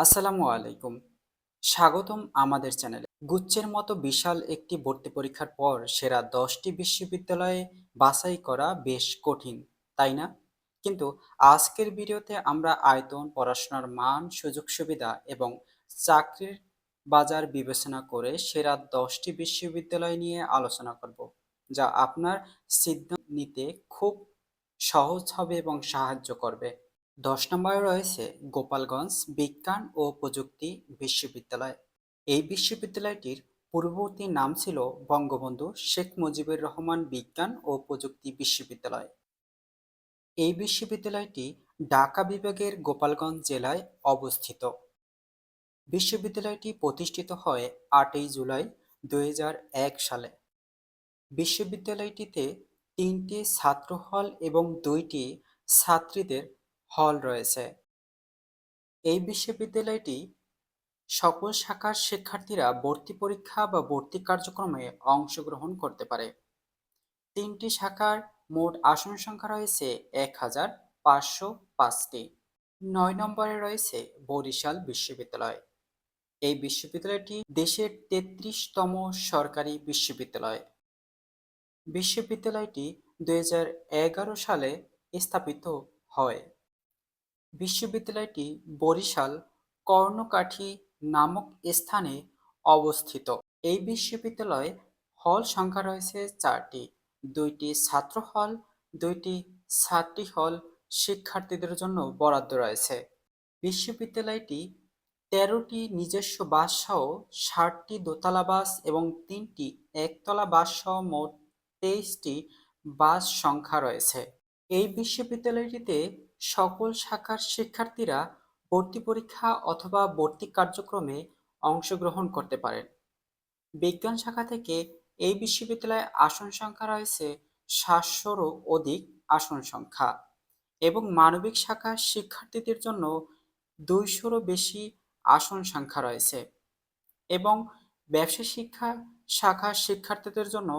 আসসালামু আলাইকুম। স্বাগতম আমাদের চ্যানেলে। গুচ্ছের মতো বিশাল একটি ভর্তি পরীক্ষার পর সেরা 10টি বিশ্ববিদ্যালয়ে বাছাই করা বেশ কঠিন, তাই না? কিন্তু আজকের ভিডিওতে আমরা আয়তন, পড়াশোনার মান, সুযোগ সুবিধা এবং চাকরির বাজার বিবেচনা করে সেরা 10টি বিশ্ববিদ্যালয় নিয়ে আলোচনা করব, যা আপনার সিদ্ধান্ত নিতে খুব সহজ হবে এবং সাহায্য করবে। 10 নম্বরে রয়েছে গোপালগঞ্জ বিজ্ঞান ও প্রযুক্তি বিশ্ববিদ্যালয়। এই বিশ্ববিদ্যালয়টির পূর্ববর্তী নাম ছিল বঙ্গবন্ধু শেখ মুজিবুর রহমান বিজ্ঞান ও প্রযুক্তি বিশ্ববিদ্যালয়। এই বিশ্ববিদ্যালয়টি ঢাকা বিভাগের গোপালগঞ্জ জেলায় অবস্থিত। বিশ্ববিদ্যালয়টি প্রতিষ্ঠিত হয় 8ই জুলাই 2001 সালে। বিশ্ববিদ্যালয়টিতে 3টি ছাত্র হল এবং 2টি ছাত্রীদের হল রয়েছে। এই বিশ্ববিদ্যালয়টি সকল শাখার শিক্ষার্থীরা ভর্তি পরীক্ষা বা ভর্তি কার্যক্রমে অংশগ্রহণ করতে পারে। 3টি শাখার মোট আসন সংখ্যা রয়েছে 1505টি। 9 নম্বরে রয়েছে বরিশাল বিশ্ববিদ্যালয়। এই বিশ্ববিদ্যালয়টি দেশের 33তম সরকারি বিশ্ববিদ্যালয়। বিশ্ববিদ্যালয়টি 2011 সালে স্থাপিত হয়। বিশ্ববিদ্যালয়টি বরিশাল কর্ণকাঠি নামক স্থানে অবস্থিত। এই বিশ্ববিদ্যালয়ে হল সংখ্যা রয়েছে 4টি, 2টি ছাত্র হল, 2টি ছাত্রী হল শিক্ষার্থীদের জন্য বরাদ্দ রয়েছে। বিশ্ববিদ্যালয়টি 13টি নিজস্ব বাস সহ 60টি দোতলা বাস এবং 3টি একতলা বাস সহ মোট 23টি বাস সংখ্যা রয়েছে। এই বিশ্ববিদ্যালয়টিতে সকল শাখার শিক্ষার্থীরা ভর্তি পরীক্ষা অথবা ভর্তি কার্যক্রমে অংশগ্রহণ করতে পারেন। বিজ্ঞান শাখা থেকে এই বিশ্ববিদ্যালয়ে আসন সংখ্যা রয়েছে 700-রও অধিক আসন সংখ্যা এবং মানবিক শাখার শিক্ষার্থীদের জন্য 200-রও বেশি আসন সংখ্যা রয়েছে এবং ব্যবসা শিক্ষা শাখার শিক্ষার্থীদের জন্য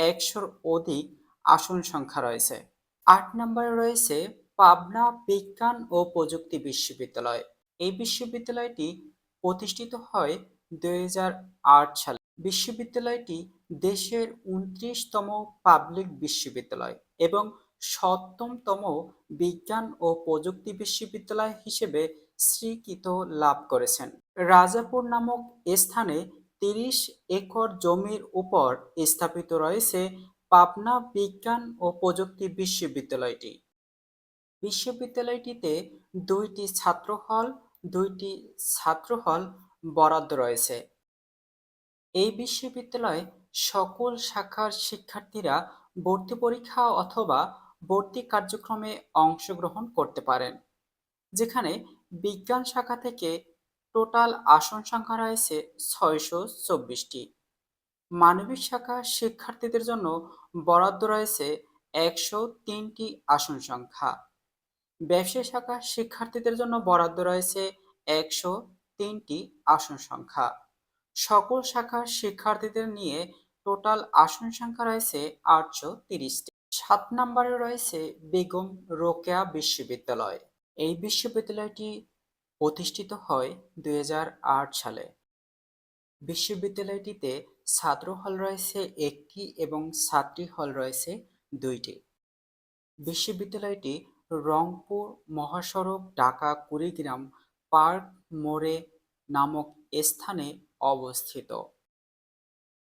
100-র অধিক আসন সংখ্যা রয়েছে। 8 নম্বরে রয়েছে পাবনা বিজ্ঞান ও প্রযুক্তি বিশ্ববিদ্যালয়। এই বিশ্ববিদ্যালয়টি প্রতিষ্ঠিত হয় 2008 সালে। বিশ্ববিদ্যালয়টি দেশের 29তম পাবলিক বিশ্ববিদ্যালয় এবং 7তম বিজ্ঞান ও প্রযুক্তি বিশ্ববিদ্যালয় হিসেবে স্বীকৃত লাভ করেছেন। রাজাপুর নামক স্থানে 30 একর জমির উপর স্থাপিত রয়েছে পাবনা বিজ্ঞান ও প্রযুক্তি বিশ্ববিদ্যালয়টি। বিশ্ববিদ্যালয়টিতে 2টি ছাত্র হল, 2টি ছাত্র হল বরাদ্দ রয়েছে। এই বিশ্ববিদ্যালয়ে সকল শাখার শিক্ষার্থীরা ভর্তি পরীক্ষা অথবা ভর্তি কার্যক্রমে অংশগ্রহণ করতে পারেন, যেখানে বিজ্ঞান শাখা থেকে টোটাল আসন সংখ্যা রয়েছে 624টি। মানবিক শাখার শিক্ষার্থীদের জন্য বরাদ্দ রয়েছে 103টি আসন সংখ্যা। ব্যবসায় শাখার শিক্ষার্থীদের জন্য বরাদ্দ রয়েছে 103টি আসন সংখ্যা। সকল শাখার শিক্ষার্থীদের নিয়ে টোটাল আসন সংখ্যা রয়েছে 830টি। 7 নম্বরে রয়েছে বেগম রোকেয়া বিশ্ববিদ্যালয়। এই বিশ্ববিদ্যালয়টি প্রতিষ্ঠিত হয় 2008 সালে। বিশ্ববিদ্যালয়টিতে ছাত্র হল রয়েছে 1টি এবং ছাত্রী হল রয়েছে 2টি। বিশ্ববিদ্যালয়টি রংপুর মহাসড়ক ঢাকা কুড়িগ্রাম পার্ক মোড়ে নামক স্থানে অবস্থিত।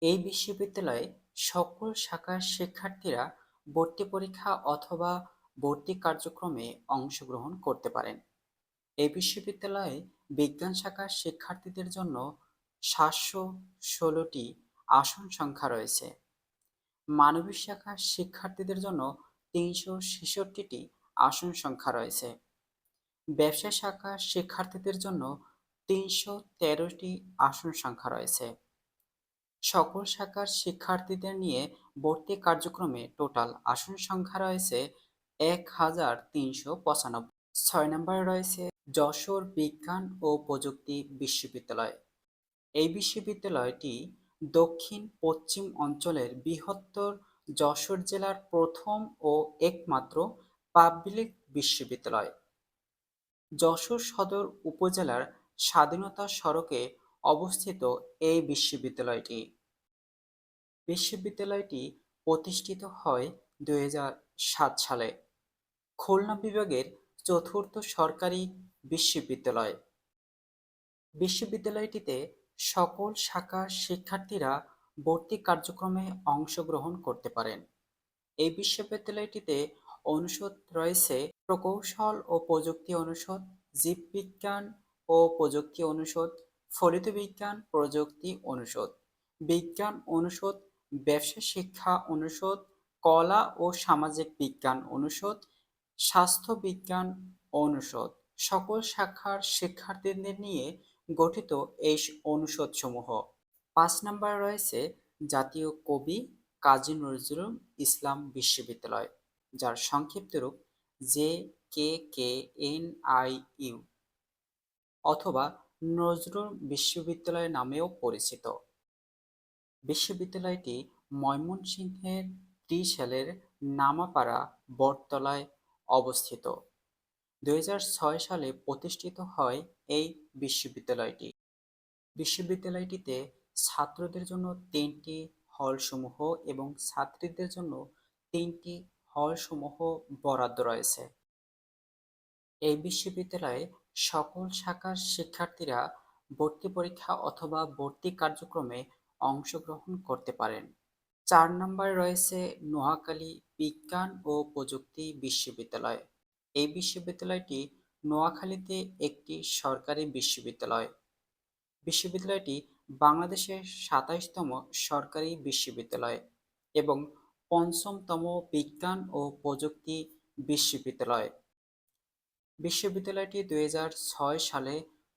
এই বিশ্ববিদ্যালয়ে সকল শাখার শিক্ষার্থীরা ভর্তি পরীক্ষা অথবা ভর্তি কার্যক্রমে অংশগ্রহণ করতে পারেন। এই বিশ্ববিদ্যালয়ে বিজ্ঞান শাখার শিক্ষার্থীদের জন্য 716টি আসন সংখ্যা রয়েছে। মানবিক শাখার শিক্ষার্থীদের জন্য 366টি আসন সংখ্যা রয়েছে। ব্যবসা শাখার শিক্ষার্থীদের জন্য 313টি আসন সংখ্যা রয়েছে। সকল শাখার শিক্ষার্থীদের নিয়ে ভর্তি কার্যক্রমে টোটাল আসন সংখ্যা রয়েছে 1395। 6 নম্বরে রয়েছে যশোর বিজ্ঞান ও প্রযুক্তি বিশ্ববিদ্যালয়। এই বিশ্ববিদ্যালয়টি দক্ষিণ পশ্চিম অঞ্চলের বৃহত্তর যশোর জেলার প্রথম ও একমাত্র পাবলিক বিশ্ববিদ্যালয়। যশোর সদর উপজেলার স্বাধীনতা সড়কে অবস্থিত এই বিশ্ববিদ্যালয়টি। বিশ্ববিদ্যালয়টি প্রতিষ্ঠিত হয় ২০০৭ সালে। খুলনা বিভাগের চতুর্থ সরকারি বিশ্ববিদ্যালয়। বিশ্ববিদ্যালয়টিতে সকল শাখার শিক্ষার্থীরা ভর্তি কার্যক্রমে অংশগ্রহণ করতে পারেন। এই বিশ্ববিদ্যালয়টিতে অনুষদ রয়েছে: প্রকৌশল ও প্রযুক্তি অনুষদ, জীববিজ্ঞান ও প্রযুক্তি অনুষদ, ফলিত বিজ্ঞান প্রযুক্তি অনুষদ, বিজ্ঞান অনুষদ, ব্যবসা শিক্ষা অনুষদ, কলা ও সামাজিক বিজ্ঞান অনুষদ, স্বাস্থ্য বিজ্ঞান অনুষদ। সকল শাখার শিক্ষার্থীদের নিয়ে গঠিত এই অনুষদসমূহ। ৫ নম্বরে রয়েছে জাতীয় কবি কাজী নজরুল ইসলাম বিশ্ববিদ্যালয়, যার সংক্ষিপ্ত রূপ JKKNIU অথবা নজরুল বিশ্ববিদ্যালয় নামেও পরিচিত। বিশ্ববিদ্যালয়টি ময়মনসিংহের ত্রিশালের নামাপাড়া বটতলায় অবস্থিত। ২০০৬ সালে প্রতিষ্ঠিত হয় এই বিশ্ববিদ্যালয়টি। বিশ্ববিদ্যালয়টিতে ছাত্রদের জন্য ৩টি হলসমূহ এবং ছাত্রীদের জন্য ৩টি হলসমূহ বরাদ্দ রয়েছে। এই বিশ্ববিদ্যালয়ে সকল শাখার শিক্ষার্থীরা ভর্তি পরীক্ষা অথবা ভর্তি কার্যক্রমে অংশগ্রহণ করতে পারেন। ৪ নম্বরে রয়েছে নোয়াখালী বিজ্ঞান ও প্রযুক্তি বিশ্ববিদ্যালয়। এই বিশ্ববিদ্যালয়টি নোয়াখালীতে একটি সরকারি বিশ্ববিদ্যালয়। বিশ্ববিদ্যালয়টি বাংলাদেশের ২৭তম সরকারি বিশ্ববিদ্যালয় এবং ৫ম বিজ্ঞান ও প্রযুক্তি বিশ্ববিদ্যালয়। বিশ্ববিদ্যালয়টি ২০০৬ সালে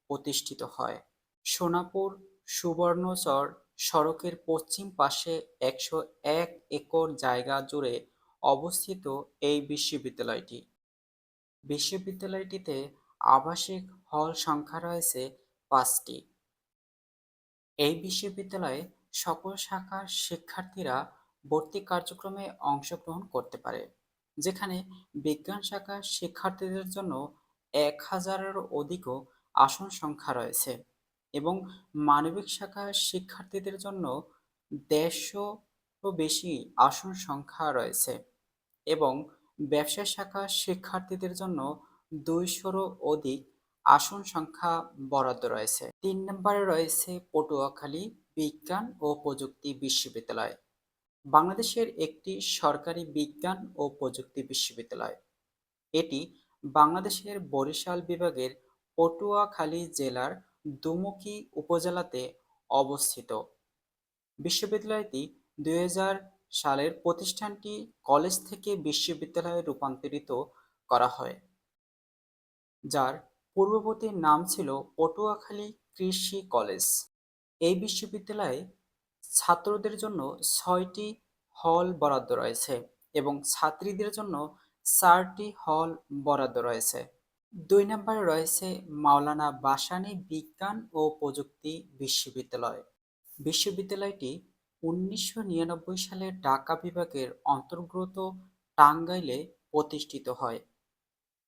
প্রতিষ্ঠিত হয়। সোনাপুর সুবর্ণচর সড়কের পশ্চিম পাশে ১০১ একর জায়গা জুড়ে অবস্থিত এই বিশ্ববিদ্যালয়টি। বিশ্ববিদ্যালয়টিতে আবাসিক হল সংখ্যা রয়েছে ৫টি। এই বিশ্ববিদ্যালয়ে সকল শাখার শিক্ষার্থীরা ভর্তি কার্যক্রমে অংশগ্রহণ করতে পারে, যেখানে বিজ্ঞান শাখার শিক্ষার্থীদের জন্য ১,০০০-এরও অধিকও আসন সংখ্যা রয়েছে এবং মানবিক শাখার শিক্ষার্থীদের জন্য ১৫০ও বেশি আসন সংখ্যা রয়েছে এবং ব্যবসা শাখার শিক্ষার্থীদের জন্য ২০০-রও অধিক আসন সংখ্যা বরাদ্দ রয়েছে। ৩ নম্বরে রয়েছে পটুয়াখালী বিজ্ঞান ও প্রযুক্তি বিশ্ববিদ্যালয়। বাংলাদেশের একটি সরকারি বিজ্ঞান ও প্রযুক্তি বিশ্ববিদ্যালয়। এটি বাংলাদেশের বরিশাল বিভাগের পটুয়াখালী জেলার দুমকি উপজেলাতে অবস্থিত। বিশ্ববিদ্যালয়টি ২০০০ সালের প্রতিষ্ঠানটি কলেজ থেকে বিশ্ববিদ্যালয়ে রূপান্তরিত করা হয়, যার পূর্ববর্তী নাম ছিল পটুয়াখালী কৃষি কলেজ। এই বিশ্ববিদ্যালয়ে ছাত্রদের জন্য ৬টি হল বরাদ্দ রয়েছে এবং ছাত্রীদের জন্য ৪টি হল বরাদ্দ রয়েছে। ২ নম্বরে রয়েছে মাওলানা ভাসানী বিজ্ঞান ও প্রযুক্তি বিশ্ববিদ্যালয়। বিশ্ববিদ্যালয়টি ১৯৯৯ সালে ঢাকা বিভাগের অন্তর্গত টাঙ্গাইলে প্রতিষ্ঠিত হয়।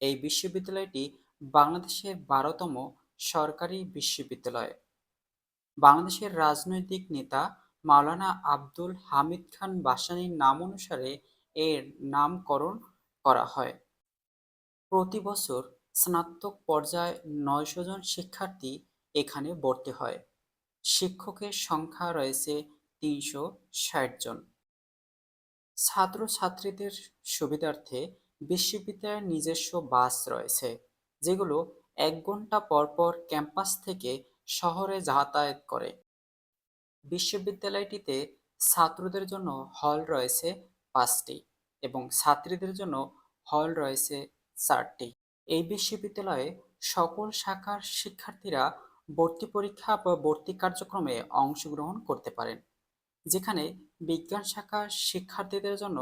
এই বিশ্ববিদ্যালয়টি বাংলাদেশের ১২তম সরকারি বিশ্ববিদ্যালয়। বাংলাদেশের রাজনৈতিক নেতা মাওলানা আবদুল হামিদ খান ভাসানীর নাম অনুসারে এর নামকরণ করা হয়। প্রতি বছর স্নাতক পর্যায়ে ৯০০ জন শিক্ষার্থী এখানে ভর্তি হয়। শিক্ষকের সংখ্যা রয়েছে ৩৬০ জন। ছাত্রছাত্রীদের সুবিধার্থে বিশ্ববিদ্যালয়ের নিজস্ব বাস রয়েছে, যেগুলো ১ ঘন্টা পর পর ক্যাম্পাস থেকে শহরে যাতায়াত করে। বিশ্ববিদ্যালয়টিতে ছাত্রদের জন্য হল রয়েছে ৫টি এবং ছাত্রীদের জন্য হল রয়েছে ৪টি। এই বিশ্ববিদ্যালয়ে সকল শাখার শিক্ষার্থীরা ভর্তি পরীক্ষা বা ভর্তি কার্যক্রমে অংশগ্রহণ করতে পারেন, যেখানে বিজ্ঞান শাখার শিক্ষার্থীদের জন্য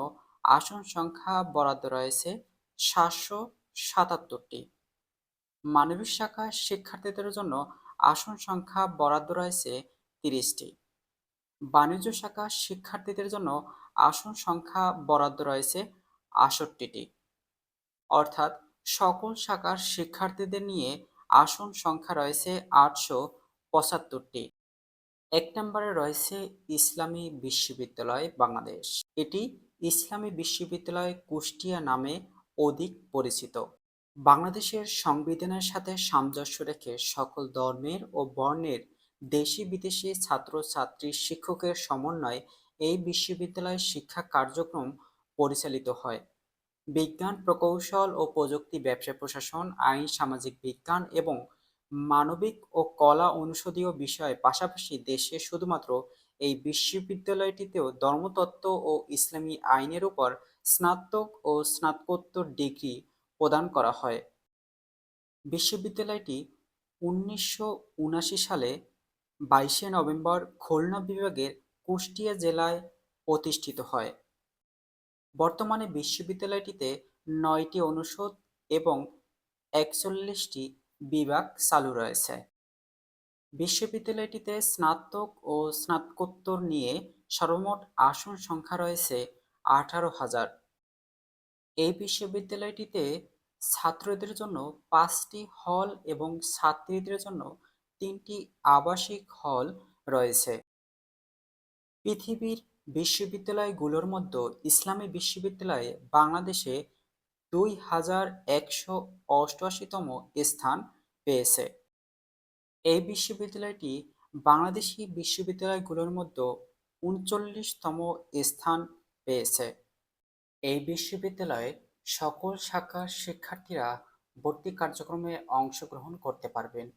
আসন সংখ্যা বরাদ্দ রয়েছে ৭৭৭টি, মানবিক শাখার শিক্ষার্থীদের জন্য আসন সংখ্যা বরাদ্দ রয়েছে ৩০টি, বাণিজ্য শাখার শিক্ষার্থীদের জন্য আসন সংখ্যা বরাদ্দ রয়েছে ৬৮টি। অর্থাৎ সকল শাখার শিক্ষার্থীদের নিয়ে আসন সংখ্যা রয়েছে ৮৭৫টি। ১ নম্বরে রয়েছে ইসলামী বিশ্ববিদ্যালয় বাংলাদেশ। এটি ইসলামী বিশ্ববিদ্যালয় কুষ্টিয়া নামে অধিক পরিচিত। বাংলাদেশের সংবিধানের সাথে সামঞ্জস্য রেখে সকল ধর্মের ও বর্ণের দেশি-বিদেশি ছাত্র-ছাত্রী, শিক্ষকের সমন্বয়ে এই বিশ্ববিদ্যালয়ের শিক্ষা কার্যক্রম পরিচালিত হয়। বিজ্ঞান, প্রকৌশল ও প্রযুক্তি, ব্যবসা প্রশাসন, আইন, সামাজিক বিজ্ঞান এবং মানবিক ও কলা অনুষদীয় বিষয়ের পাশাপাশি দেশে শুধুমাত্র এই বিশ্ববিদ্যালয়টিতেও ধর্মতত্ত্ব ও ইসলামী আইনের উপর স্নাতক ও স্নাতকোত্তর ডিগ্রি প্রদান করা হয়। বিশ্ববিদ্যালয়টি ১৯৭৯ সালে ২২শে নভেম্বর খুলনা বিভাগের কুষ্টিয়া জেলায় প্রতিষ্ঠিত হয়। বর্তমানে বিশ্ববিদ্যালয়টিতে ৯টি অনুষদ এবং ৪১টি বিভাগ চালু রয়েছে। বিশ্ববিদ্যালয়টিতে স্নাতক ও স্নাতকোত্তর নিয়ে সর্বমোট আসন সংখ্যা রয়েছে ১৮,০০০। এই বিশ্ববিদ্যালয়টিতে ছাত্রদের জন্য ৫টি হল এবং ছাত্রীদের জন্য ৩টি আবাসিক হল রয়েছে। পৃথিবীর বিশ্ববিদ্যালয়গুলোর মধ্যে ইসলামী বিশ্ববিদ্যালয় বাংলাদেশে ২,১৮৮তম স্থান পেয়েছে। এই বিশ্ববিদ্যালয়টি বাংলাদেশি বিশ্ববিদ্যালয়গুলোর মধ্যে ৩৯তম স্থান পেয়েছে। এই বিশ্ববিদ্যালয়ে সকল শাখার শিক্ষার্থীরা ভর্তি কার্যক্রমে অংশগ্রহণ করতে পারবেন।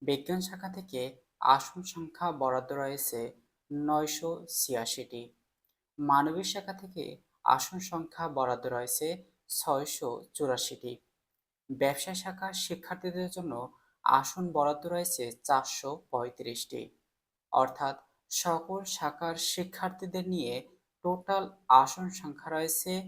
বিজ্ঞান শাখা থেকে আসন সংখ্যা বরাদ্দ রয়েছে ৯৮৬টি। মানবিক শাখা থেকে আসন সংখ্যা বরাদ্দ রয়েছে ৬৮৪টি। ব্যবসায় শাখার শিক্ষার্থীদের জন্য আসন বরাদ্দ রয়েছে ৪৩৫টি। অর্থাৎ সকল শাখার শিক্ষার্থীদের নিয়ে টোটাল আসন সংখ্যা রয়েছে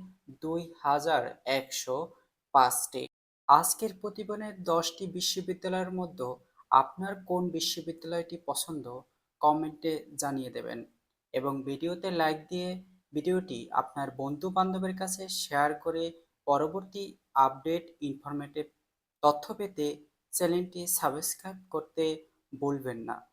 ২,১০৫টি। আজকের প্রতিবেদনের ১০টি বিশ্ববিদ্যালয়ের মধ্যে আপনার কোন বিশ্ববিদ্যালয়টি পছন্দ কমেন্টে জানিয়ে দেবেন এবং ভিডিওতে লাইক দিয়ে ভিডিওটি আপনার বন্ধু বান্ধবের কাছে শেয়ার করে পরবর্তী আপডেট ইনফরমেটিভ তথ্য পেতে চ্যানেলটি সাবস্ক্রাইব করতে ভুলবেন না।